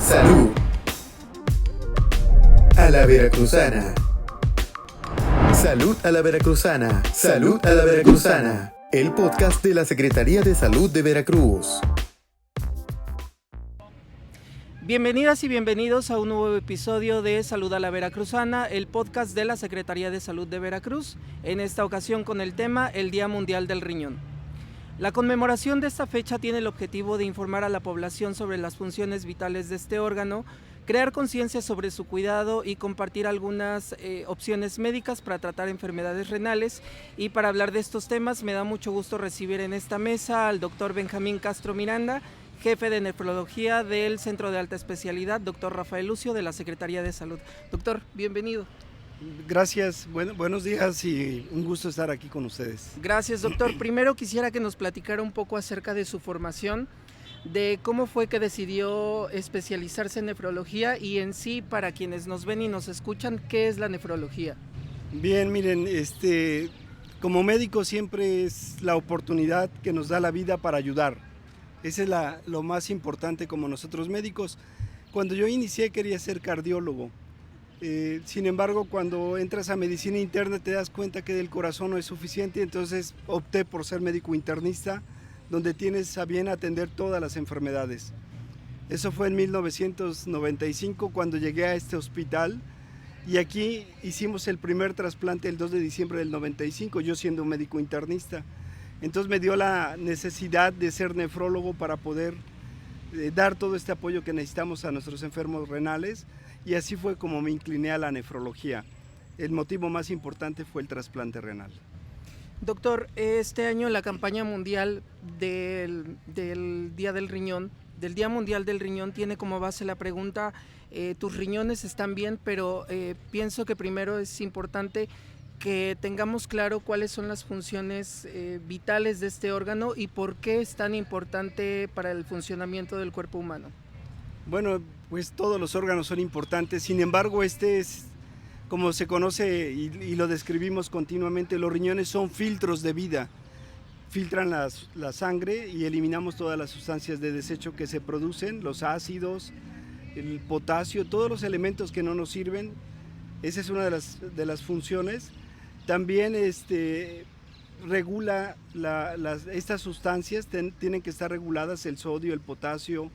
Salud a la veracruzana. Salud a la veracruzana. Salud a la veracruzana. El podcast de la Secretaría de Salud de Veracruz. Bienvenidas y bienvenidos a un nuevo episodio de Salud a la Veracruzana, el podcast de la Secretaría de Salud de Veracruz, en esta ocasión con el tema el Día Mundial del Riñón. La conmemoración de esta fecha tiene el objetivo de informar a la población sobre las funciones vitales de este órgano, crear conciencia sobre su cuidado y compartir algunas opciones médicas para tratar enfermedades renales. Y para hablar de estos temas me da mucho gusto recibir en esta mesa al doctor Benjamín Castro Miranda, jefe de nefrología del Centro de Alta Especialidad, doctor Rafael Lucio, de la Secretaría de Salud. Doctor, bienvenido. Gracias, buenos días y un gusto estar aquí con ustedes. Gracias, doctor. Primero quisiera que nos platicara un poco acerca de su formación, de cómo fue que decidió especializarse en nefrología y en sí, para quienes nos ven y nos escuchan, ¿qué es la nefrología? Bien, miren, como médico siempre es la oportunidad que nos da la vida para ayudar. Ese es lo más importante como nosotros médicos. Cuando yo inicié quería ser cardiólogo. Sin embargo, cuando entras a medicina interna te das cuenta que del corazón no es suficiente, entonces opté por ser médico internista, donde tienes a bien atender todas las enfermedades. Eso fue en 1995 cuando llegué a este hospital y aquí hicimos el primer trasplante el 2 de diciembre del 95, yo siendo un médico internista. Entonces me dio la necesidad de ser nefrólogo para poder dar todo este apoyo que necesitamos a nuestros enfermos renales. Y así fue como me incliné a la nefrología. El motivo más importante fue el trasplante renal. Doctor, este año la campaña mundial del Día del Riñón, del Día Mundial del Riñón, tiene como base la pregunta, tus riñones están bien, pero pienso que primero es importante que tengamos claro cuáles son las funciones vitales de este órgano y por qué es tan importante para el funcionamiento del cuerpo humano. Bueno, pues todos los órganos son importantes, sin embargo este es, como se conoce y lo describimos continuamente, los riñones son filtros de vida, filtran la sangre y eliminamos todas las sustancias de desecho que se producen, los ácidos, el potasio, todos los elementos que no nos sirven, esa es una de las funciones. También regula estas sustancias, tienen que estar reguladas, el sodio, el potasio,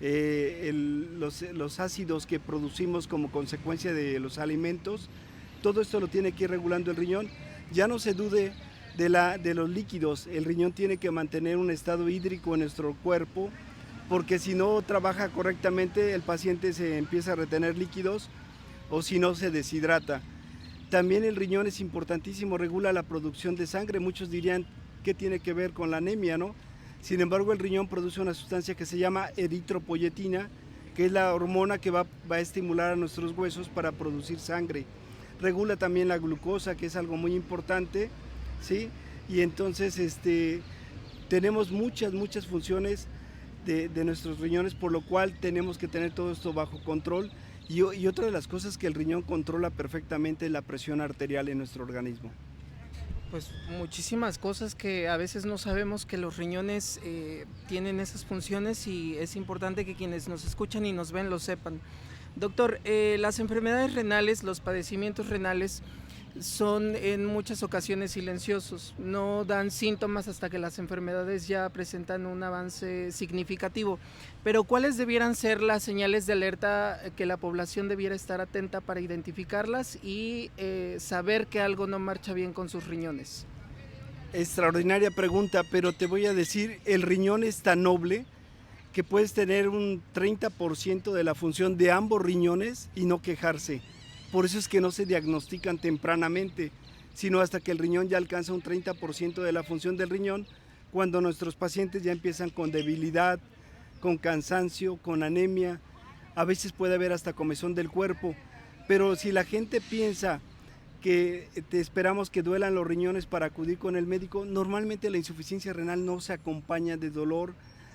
los ácidos que producimos como consecuencia de los alimentos, todo esto lo tiene que ir regulando el riñón. Ya no se dude de los líquidos, el riñón tiene que mantener un estado hídrico en nuestro cuerpo, porque si no trabaja correctamente el paciente se empieza a retener líquidos o si no se deshidrata. También el riñón es importantísimo, regula la producción de sangre, muchos dirían ¿qué tiene que ver con la anemia, no? Sin embargo, el riñón produce una sustancia que se llama eritropoyetina, que es la hormona que va a estimular a nuestros huesos para producir sangre. Regula también la glucosa, que es algo muy importante, ¿sí? Y entonces tenemos muchas funciones de nuestros riñones, por lo cual tenemos que tener todo esto bajo control. Y otra de las cosas que el riñón controla perfectamente es la presión arterial en nuestro organismo. Pues muchísimas cosas que a veces no sabemos que los riñones tienen esas funciones y es importante que quienes nos escuchan y nos ven lo sepan. Doctor, las enfermedades renales, los padecimientos renales son en muchas ocasiones silenciosos, no dan síntomas hasta que las enfermedades ya presentan un avance significativo, pero ¿cuáles debieran ser las señales de alerta que la población debiera estar atenta para identificarlas y saber que algo no marcha bien con sus riñones? Extraordinaria pregunta, pero te voy a decir, el riñón es tan noble que puedes tener un 30% de la función de ambos riñones y no quejarse. Por eso es que no se diagnostican tempranamente, sino hasta que el riñón ya alcanza un 30% de la función del riñón, cuando nuestros pacientes ya empiezan con debilidad, con cansancio, con anemia, a veces puede haber hasta comezón del cuerpo, pero si la gente piensa que te esperamos que duelan los riñones para acudir con el médico, normalmente la insuficiencia renal no se acompaña de dolor,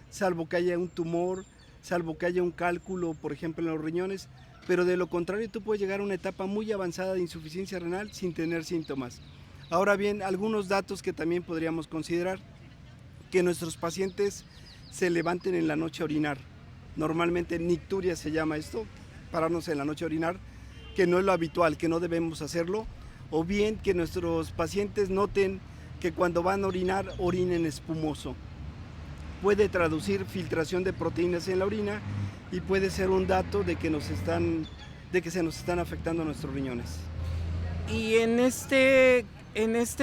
salvo que haya un tumor, salvo que haya un cálculo, por ejemplo, en los riñones, pero de lo contrario tú puedes llegar a una etapa muy avanzada de insuficiencia renal sin tener síntomas. Ahora bien, algunos datos que también podríamos considerar, que nuestros pacientes se levanten en la noche a orinar. normalmente nicturia se llama esto, pararnos en la noche a orinar, que no es lo habitual, que no debemos hacerlo, o bien que nuestros pacientes noten que cuando van a orinar, orinen espumoso. Puede traducir filtración de proteínas en la orina y puede ser un dato de que se nos están afectando nuestros riñones. Y en este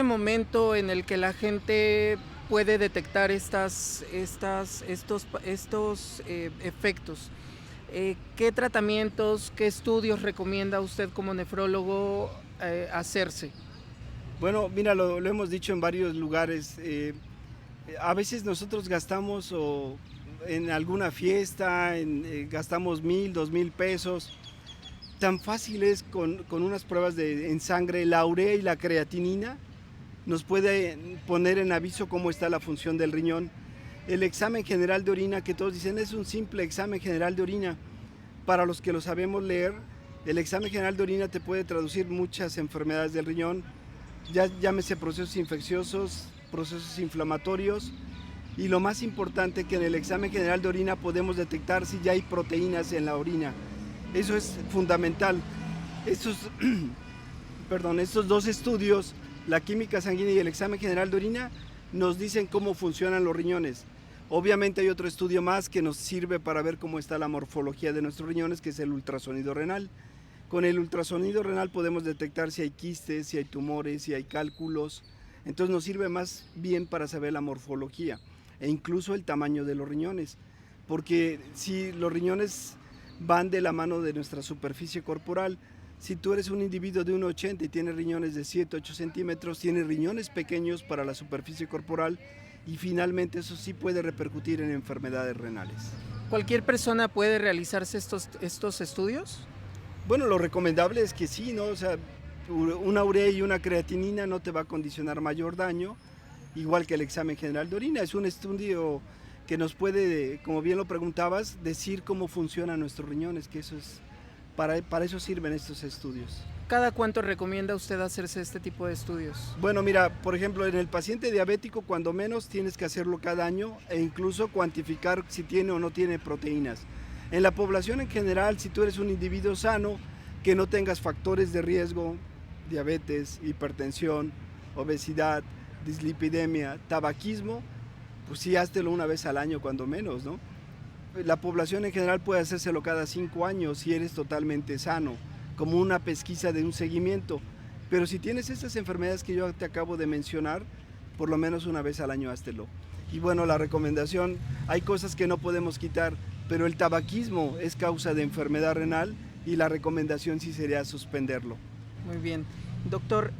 momento en el que la gente puede detectar estos efectos, ¿qué tratamientos, qué estudios recomienda usted como nefrólogo hacerse? Bueno, mira, lo hemos dicho en varios lugares. A veces nosotros gastamos en alguna fiesta, gastamos 1,000, 2,000 pesos. Tan fácil es con unas pruebas en sangre, la urea y la creatinina nos puede poner en aviso cómo está la función del riñón. El examen general de orina, que todos dicen es un simple examen general de orina, para los que lo sabemos leer, el examen general de orina te puede traducir muchas enfermedades del riñón, llámese procesos infecciosos, procesos inflamatorios, y lo más importante que en el examen general de orina podemos detectar si ya hay proteínas en la orina. Eso es fundamental. Estos dos estudios, la química sanguínea y el examen general de orina, nos dicen cómo funcionan los riñones. Obviamente hay otro estudio más que nos sirve para ver cómo está la morfología de nuestros riñones, que es el ultrasonido renal. Con el ultrasonido renal podemos detectar si hay quistes, si hay tumores, si hay cálculos. Entonces nos sirve más bien para saber la morfología e incluso el tamaño de los riñones. Porque si los riñones van de la mano de nuestra superficie corporal, si tú eres un individuo de 1,80 y tienes riñones de 7, 8 centímetros, tienes riñones pequeños para la superficie corporal y finalmente eso sí puede repercutir en enfermedades renales. ¿Cualquier persona puede realizarse estos estudios? Bueno, lo recomendable es que sí, ¿no? O sea, una urea y una creatinina no te va a condicionar mayor daño, igual que el examen general de orina. Es un estudio que nos puede, como bien lo preguntabas, decir cómo funcionan nuestros riñones, que eso es, para eso sirven estos estudios. ¿Cada cuánto recomienda usted hacerse este tipo de estudios? Bueno, mira, por ejemplo, en el paciente diabético, cuando menos tienes que hacerlo cada año e incluso cuantificar si tiene o no tiene proteínas. En la población en general, si tú eres un individuo sano, que no tengas factores de riesgo, diabetes, hipertensión, obesidad, dislipidemia, tabaquismo, pues sí, háztelo una vez al año cuando menos, ¿no? La población en general puede hacérselo cada 5 años si eres totalmente sano, como una pesquisa de un seguimiento. Pero si tienes estas enfermedades que yo te acabo de mencionar, por lo menos una vez al año háztelo. Y bueno, la recomendación, hay cosas que no podemos quitar, pero el tabaquismo es causa de enfermedad renal y la recomendación sí sería suspenderlo. Muy bien. Doctor,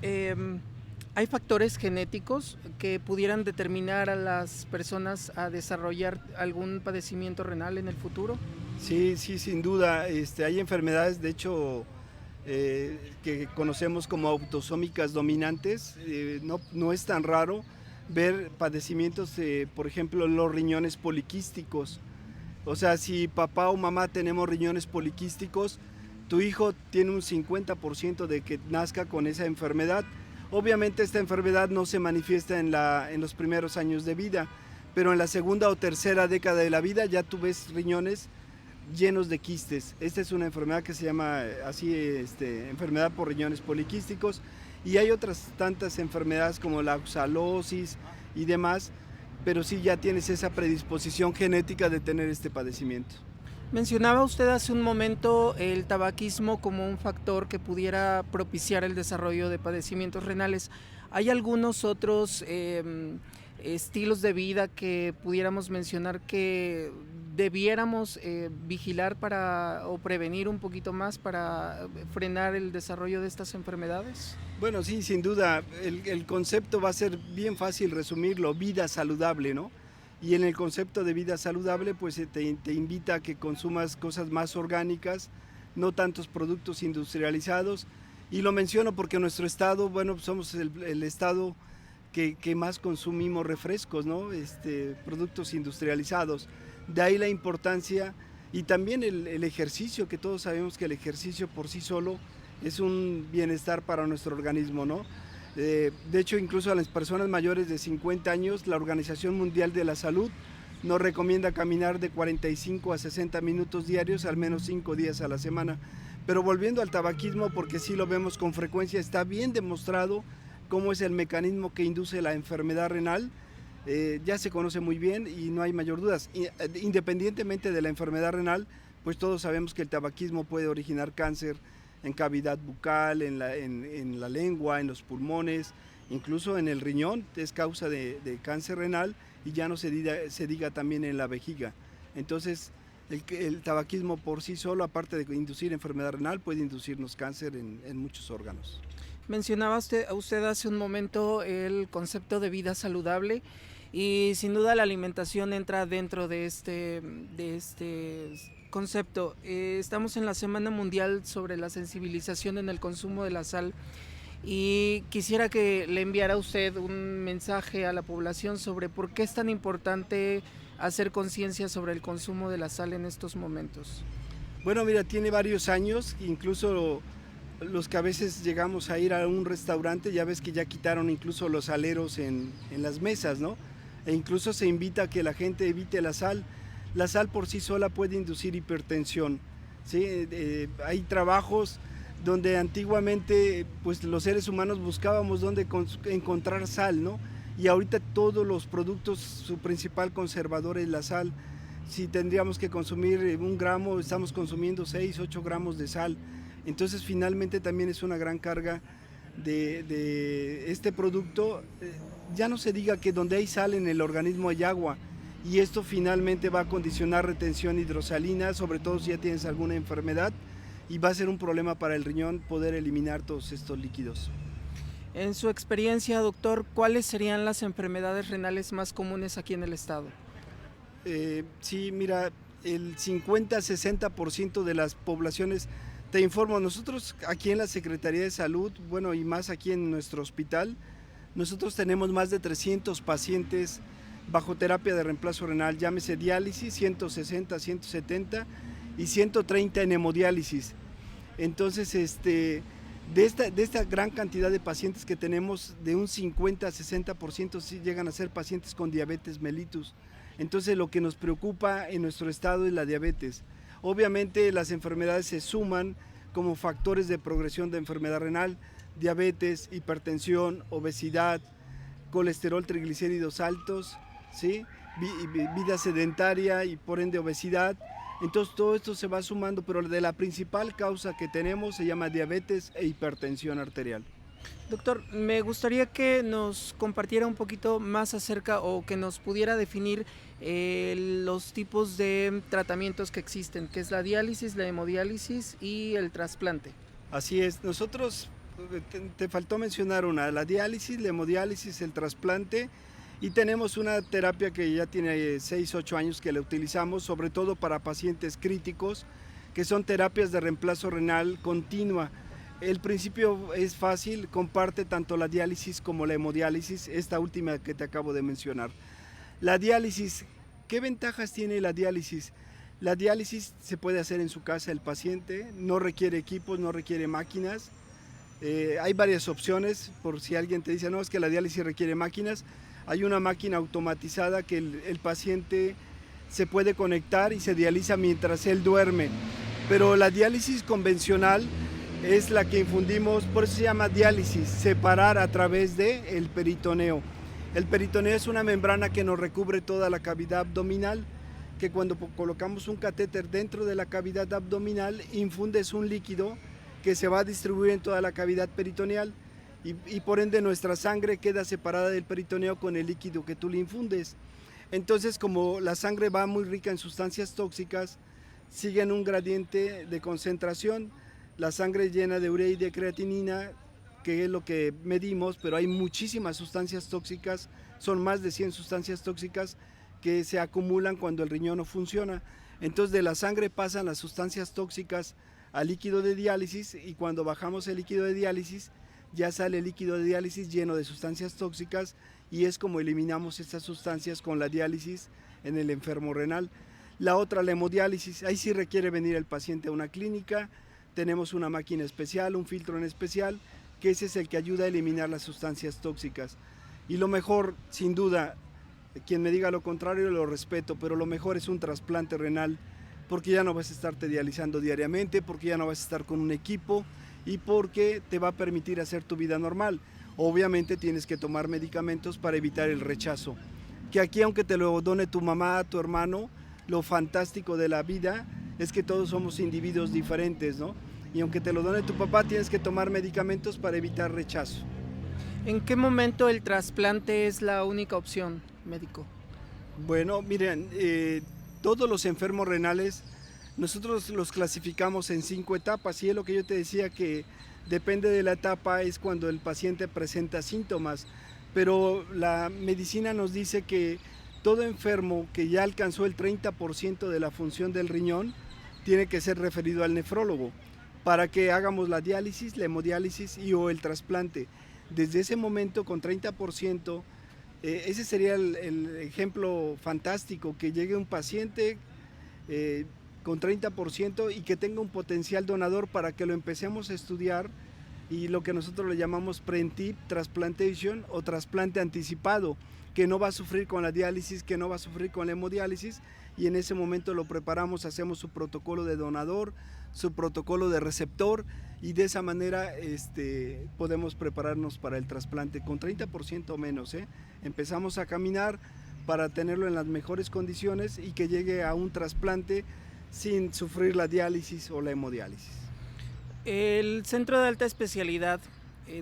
¿hay factores genéticos que pudieran determinar a las personas a desarrollar algún padecimiento renal en el futuro? Sí, sin duda. Hay enfermedades, de hecho, que conocemos como autosómicas dominantes. No es tan raro ver padecimientos, por ejemplo, los riñones poliquísticos. O sea, si papá o mamá tenemos riñones poliquísticos, tu hijo tiene un 50% de que nazca con esa enfermedad. Obviamente esta enfermedad no se manifiesta en los primeros años de vida, pero en la segunda o tercera década de la vida ya tú ves riñones llenos de quistes. Esta es una enfermedad que se llama así, enfermedad por riñones poliquísticos, y hay otras tantas enfermedades como la oxalosis y demás, pero sí ya tienes esa predisposición genética de tener este padecimiento. Mencionaba usted hace un momento el tabaquismo como un factor que pudiera propiciar el desarrollo de padecimientos renales. ¿Hay algunos otros estilos de vida que pudiéramos mencionar que debiéramos vigilar o prevenir un poquito más para frenar el desarrollo de estas enfermedades? Bueno, sí, sin duda. El concepto va a ser bien fácil resumirlo, vida saludable, ¿no? Y en el concepto de vida saludable, pues te invita a que consumas cosas más orgánicas, no tantos productos industrializados. Y lo menciono porque nuestro estado, bueno, somos el estado que más consumimos refrescos, ¿no? Productos industrializados. De ahí la importancia y también el ejercicio, que todos sabemos que el ejercicio por sí solo es un bienestar para nuestro organismo, ¿no? De hecho, incluso a las personas mayores de 50 años, la Organización Mundial de la Salud nos recomienda caminar de 45 a 60 minutos diarios, al menos 5 días a la semana. Pero volviendo al tabaquismo, porque sí lo vemos con frecuencia, está bien demostrado cómo es el mecanismo que induce la enfermedad renal. Ya se conoce muy bien y no hay mayor dudas. Independientemente de la enfermedad renal, pues todos sabemos que el tabaquismo puede originar cáncer en cavidad bucal, en la lengua, en los pulmones, incluso en el riñón, es causa de cáncer renal, y ya no se diga también en la vejiga. Entonces, el tabaquismo por sí solo, aparte de inducir enfermedad renal, puede inducirnos cáncer en muchos órganos. Mencionaba usted hace un momento el concepto de vida saludable, y sin duda la alimentación entra dentro de este concepto. Estamos en la Semana Mundial sobre la sensibilización en el consumo de la sal, y quisiera que le enviara a usted un mensaje a la población sobre por qué es tan importante hacer conciencia sobre el consumo de la sal en estos momentos. Bueno, mira, tiene varios años, incluso los que a veces llegamos a ir a un restaurante, ya ves que ya quitaron incluso los saleros en las mesas, ¿no? E incluso se invita a que la gente evite la sal. La sal por sí sola puede inducir hipertensión, ¿sí? Hay trabajos donde antiguamente pues los seres humanos buscábamos dónde encontrar sal, ¿no? Y ahorita todos los productos, su principal conservador es la sal. Si tendríamos que consumir 1 gramo, estamos consumiendo 6, 8 gramos de sal. Entonces finalmente también es una gran carga de este producto. Ya no se diga que donde hay sal en el organismo hay agua, y esto finalmente va a condicionar retención hidrosalina, sobre todo si ya tienes alguna enfermedad, y va a ser un problema para el riñón poder eliminar todos estos líquidos. En su experiencia, doctor, ¿cuáles serían las enfermedades renales más comunes aquí en el estado? Sí, mira, el 50-60% de las poblaciones, te informo, nosotros aquí en la Secretaría de Salud, bueno, y más aquí en nuestro hospital, nosotros tenemos más de 300 pacientes bajo terapia de reemplazo renal, llámese diálisis, 160, 170 y 130 en hemodiálisis. Entonces, de esta gran cantidad de pacientes que tenemos, de un 50-60% sí llegan a ser pacientes con diabetes mellitus. Entonces, lo que nos preocupa en nuestro estado es la diabetes. Obviamente, las enfermedades se suman como factores de progresión de enfermedad renal: diabetes, hipertensión, obesidad, colesterol, triglicéridos altos, ¿sí? Vida sedentaria y por ende obesidad. Entonces todo esto se va sumando, pero de la principal causa que tenemos se llama diabetes e hipertensión arterial. Doctor, me gustaría que nos compartiera un poquito más acerca, o que nos pudiera definir los tipos de tratamientos que existen, que es la diálisis, la hemodiálisis y el trasplante. Así es, nosotros, te faltó mencionar una, la diálisis, la hemodiálisis, el trasplante, y tenemos una terapia que ya tiene 6-8 años que la utilizamos, sobre todo para pacientes críticos, que son terapias de reemplazo renal continua. El principio es fácil, comparte tanto la diálisis como la hemodiálisis, esta última que te acabo de mencionar. La diálisis, ¿qué ventajas tiene la diálisis? La diálisis se puede hacer en su casa el paciente, no requiere equipos, no requiere máquinas. Hay varias opciones, por si alguien te dice, no, es que la diálisis requiere máquinas. Hay una máquina automatizada que el paciente se puede conectar y se dializa mientras él duerme. Pero la diálisis convencional es la que infundimos, por eso se llama diálisis, separar a través del peritoneo. El peritoneo es una membrana que nos recubre toda la cavidad abdominal, que cuando colocamos un catéter dentro de la cavidad abdominal, infundes un líquido que se va a distribuir en toda la cavidad peritoneal, y por ende nuestra sangre queda separada del peritoneo con el líquido que tú le infundes. Entonces, como la sangre va muy rica en sustancias tóxicas, siguen un gradiente de concentración. La sangre llena de urea y de creatinina, que es lo que medimos, pero hay muchísimas sustancias tóxicas, son más de 100 sustancias tóxicas que se acumulan cuando el riñón no funciona. Entonces de la sangre pasan las sustancias tóxicas al líquido de diálisis, y cuando bajamos el líquido de diálisis ya sale el líquido de diálisis lleno de sustancias tóxicas, y es como eliminamos estas sustancias con la diálisis en el enfermo renal. La otra, la hemodiálisis, ahí sí requiere venir el paciente a una clínica, tenemos una máquina especial, un filtro en especial, que ese es el que ayuda a eliminar las sustancias tóxicas. Y lo mejor, sin duda, Quien me diga lo contrario lo respeto, pero lo mejor es un trasplante renal, porque ya no vas a estarte dializando diariamente, porque ya no vas a estar con un equipo y porque te va a permitir hacer tu vida normal. Obviamente tienes que tomar medicamentos para evitar el rechazo, que aquí aunque te lo done tu mamá, tu hermano, lo fantástico de la vida es que todos somos individuos diferentes, ¿no? Y aunque te lo done tu papá, tienes que tomar medicamentos para evitar rechazo. ¿En qué momento el trasplante es la única opción, médico? Bueno, miren, todos los enfermos renales, nosotros los clasificamos en 5 etapas, y es lo que yo te decía, que depende de la etapa, es cuando el paciente presenta síntomas, pero la medicina nos dice que todo enfermo que ya alcanzó el 30% de la función del riñón tiene que ser referido al nefrólogo para que hagamos la diálisis, la hemodiálisis o el trasplante. Desde ese momento, con 30%, ese sería el ejemplo fantástico, que llegue un paciente con 30% y que tenga un potencial donador para que lo empecemos a estudiar, y lo que nosotros le llamamos preemptive transplantation o trasplante anticipado, que no va a sufrir con la diálisis, que no va a sufrir con la hemodiálisis, y en ese momento lo preparamos, hacemos su protocolo de donador, su protocolo de receptor, y de esa manera podemos prepararnos para el trasplante con 30% o menos. Empezamos a caminar para tenerlo en las mejores condiciones y que llegue a un trasplante sin sufrir la diálisis o la hemodiálisis. El Centro de Alta Especialidad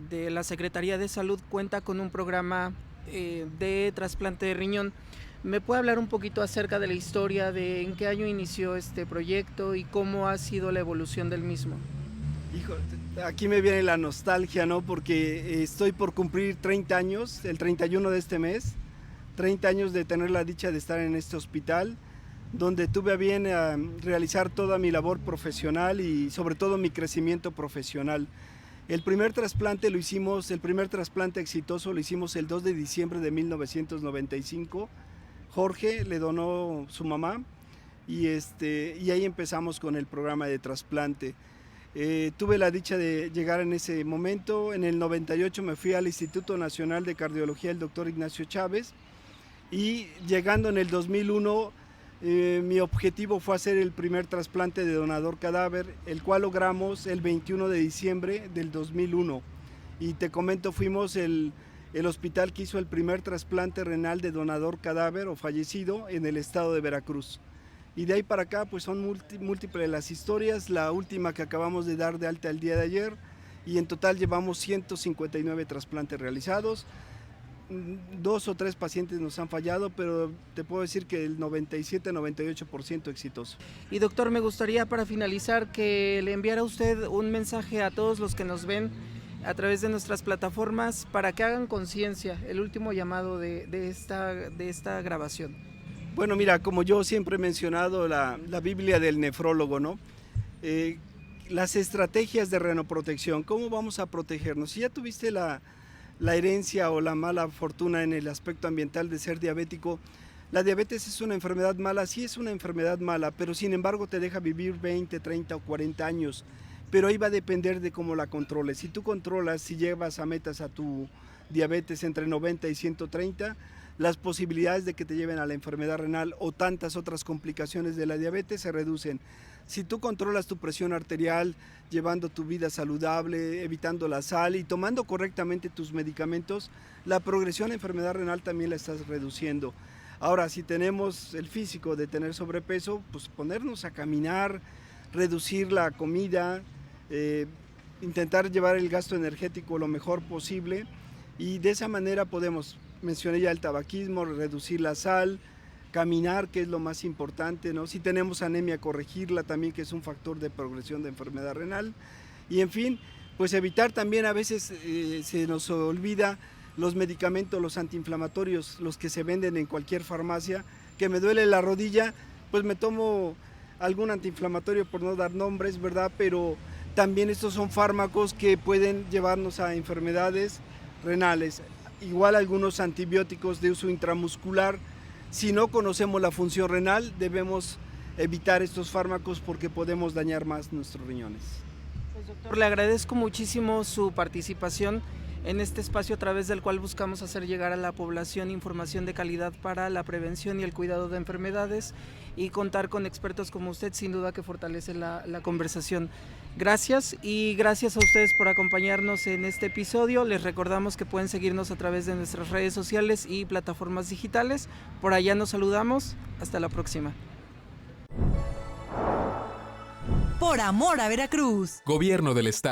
de la Secretaría de Salud cuenta con un programa de trasplante de riñón. ¿Me puede hablar un poquito acerca de la historia, de en qué año inició este proyecto y cómo ha sido la evolución del mismo? Hijo, aquí me viene la nostalgia, ¿no? Porque estoy por cumplir 30 años, el 31 de este mes, 30 años de tener la dicha de estar en este hospital, donde tuve a bien realizar toda mi labor profesional y sobre todo mi crecimiento profesional. El primer trasplante lo hicimos, el primer trasplante exitoso lo hicimos el 2 de diciembre de 1995. Jorge le donó su mamá y ahí empezamos con el programa de trasplante. Tuve la dicha de llegar en ese momento. En el 98 me fui al Instituto Nacional de Cardiología, el doctor Ignacio Chávez, y llegando en el 2001 mi objetivo fue hacer el primer trasplante de donador cadáver, el cual logramos el 21 de diciembre del 2001. Y te comento, fuimos el hospital que hizo el primer trasplante renal de donador cadáver o fallecido en el estado de Veracruz. Y de ahí para acá pues son múltiples las historias, la última que acabamos de dar de alta el día de ayer, y en total llevamos 159 trasplantes realizados. 2 o 3 pacientes nos han fallado, pero te puedo decir que el 97-98% exitoso. Y doctor, me gustaría para finalizar que le enviara usted un mensaje a todos los que nos ven a través de nuestras plataformas para que hagan conciencia, el último llamado de esta grabación. Bueno, mira, como yo siempre he mencionado la Biblia del nefrólogo, ¿no? Las estrategias de renoprotección, ¿cómo vamos a protegernos? Si ya tuviste la herencia o la mala fortuna en el aspecto ambiental de ser diabético, la diabetes es una enfermedad mala, sí es una enfermedad mala, pero sin embargo te deja vivir 20, 30 o 40 años, pero ahí va a depender de cómo la controles. Si tú controlas, si llevas a metas a tu diabetes entre 90 y 130, las posibilidades de que te lleven a la enfermedad renal o tantas otras complicaciones de la diabetes se reducen. Si tú controlas tu presión arterial, llevando tu vida saludable, evitando la sal y tomando correctamente tus medicamentos, la progresión a enfermedad renal también la estás reduciendo. Ahora, si tenemos el físico de tener sobrepeso, pues ponernos a caminar, reducir la comida, intentar llevar el gasto energético lo mejor posible, y de esa manera podemos, mencioné ya el tabaquismo, reducir la sal, caminar, que es lo más importante, ¿no? Si tenemos anemia, corregirla también, que es un factor de progresión de enfermedad renal. Y en fin, pues evitar también, a veces se nos olvida los medicamentos, los antiinflamatorios, los que se venden en cualquier farmacia, que me duele la rodilla, pues me tomo algún antiinflamatorio, por no dar nombres, ¿verdad? Pero también estos son fármacos que pueden llevarnos a enfermedades renales. Igual algunos antibióticos de uso intramuscular. Si no conocemos la función renal, debemos evitar estos fármacos porque podemos dañar más nuestros riñones. Pues, doctor, le agradezco muchísimo su participación en este espacio a través del cual buscamos hacer llegar a la población información de calidad para la prevención y el cuidado de enfermedades, y contar con expertos como usted sin duda que fortalece la conversación. Gracias, y gracias a ustedes por acompañarnos en este episodio. Les recordamos que pueden seguirnos a través de nuestras redes sociales y plataformas digitales. Por allá nos saludamos. Hasta la próxima. Por amor a Veracruz. Gobierno del Estado.